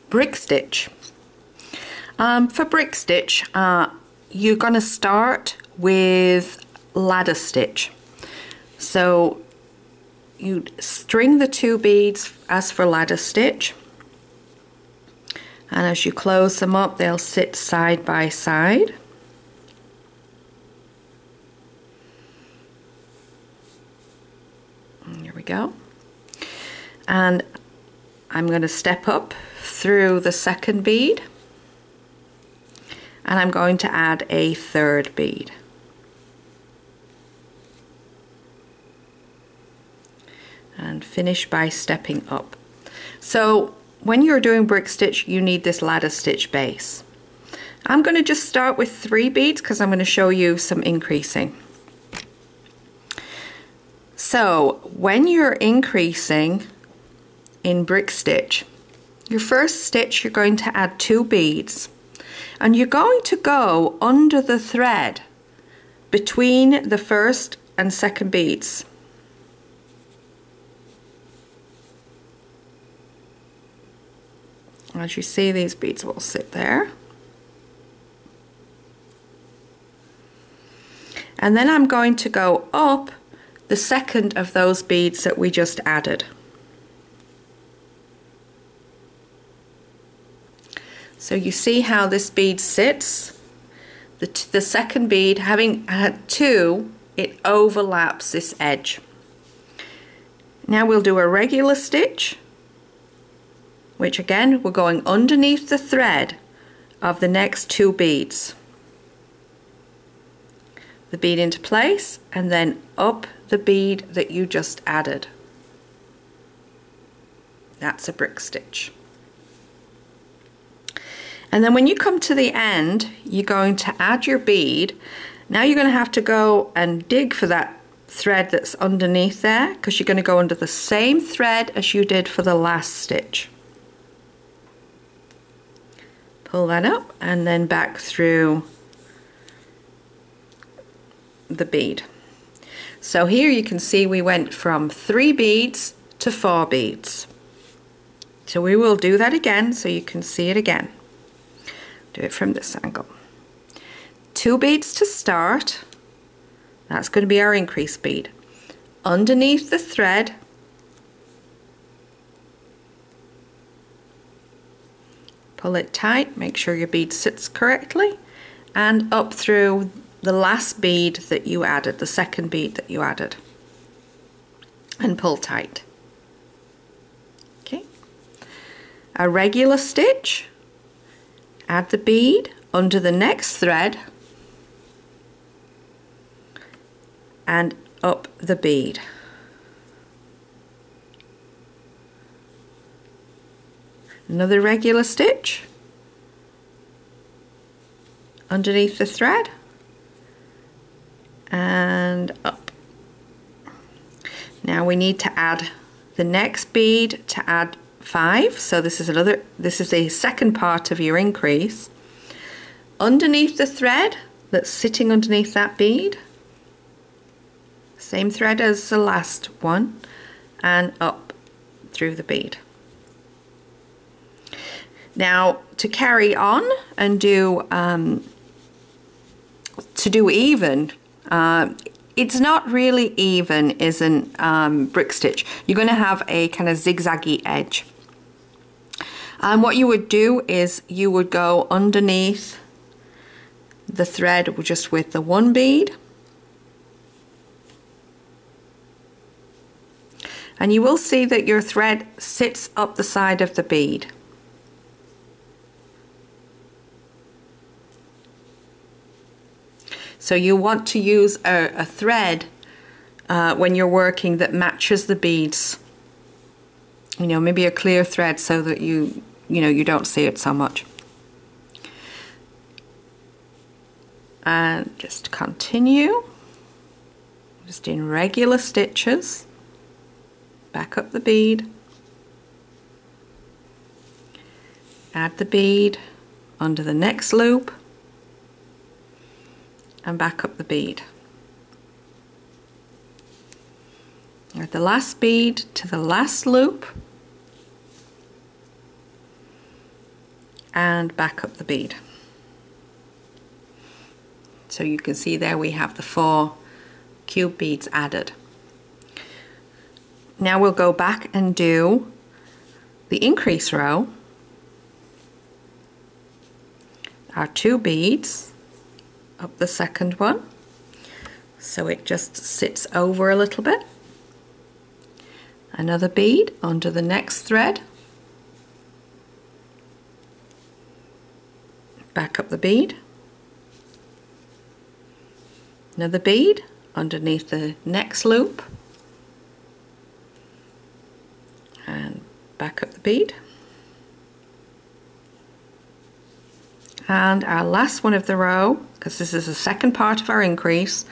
BrickStitch. For BrickStitch, you're going to start with ladder stitch. So you string the 2 beads as for ladder stitch, and as you close them up they'll sit side by side. And here we go. And I'm going to step up through the 2nd bead, and I'm going to add a 3rd bead. And finish by stepping up. So when you're doing BrickStitch, you need this ladder stitch base. I'm going to just start with 3 beads because I'm going to show you some increasing. So when you're increasing in BrickStitch, your first stitch you're going to add 2 beads, and you're going to go under the thread between the 1st and 2nd beads. As you see, these beads will sit there. And then I'm going to go up the 2nd of those beads that we just added. So you see how this bead sits? The 2nd bead, having had 2, it overlaps this edge. Now we'll do a regular stitch, which again we're going underneath the thread of the next 2 beads. The bead into place and then up the bead that you just added. That's a BrickStitch. And then when you come to the end, you're going to add your bead. Now you're going to have to go and dig for that thread that's underneath there, because you're going to go under the same thread as you did for the last stitch. Pull that up and then back through the bead. So here you can see we went from 3 beads to 4 beads. So we will do that again so you can see it again. Do it from this angle. 2 beads to start. That's going to be our increase bead. Underneath the thread, pull it tight, make sure your bead sits correctly, and up through the last bead that you added, the 2nd bead that you added, and pull tight. Okay. A regular stitch, add the bead under the next thread and up the bead. Another regular stitch underneath the thread and up. Now we need to add the next bead to add 5. So this is the 2nd part of your increase. Underneath the thread that's sitting underneath that bead, same thread as the last one, and up through the bead. Now to carry on and do even, it's not really even, isn't BrickStitch. You're going to have a kind of zigzaggy edge. And what you would do is you would go underneath the thread just with the 1 bead, and you will see that your thread sits up the side of the bead. So you want to use a thread when you're working that matches the beads. You know, maybe a clear thread so that you don't see it so much. And just continue, just in regular stitches, back up the bead, add the bead under the next loop, and back up the bead. Add the last bead to the last loop, and back up the bead. So you can see there we have the 4 cube beads added. Now we'll go back and do the increase row. Our 2 beads up the second one, so it just sits over a little bit. Another bead under the next thread, back up the bead, another bead underneath the next loop, and back up the bead. And our last one of the row, because this is the second part of our increase,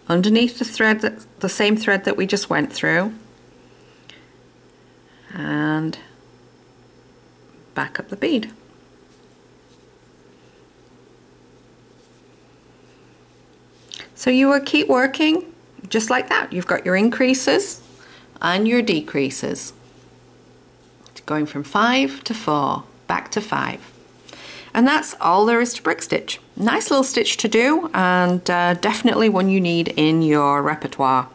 underneath the thread, the same thread that we just went through, and back up the bead. So you will keep working just like that. You've got your increases and your decreases, going from 5 to 4, back to 5. And that's all there is to BrickStitch. Nice little stitch to do, and definitely one you need in your repertoire.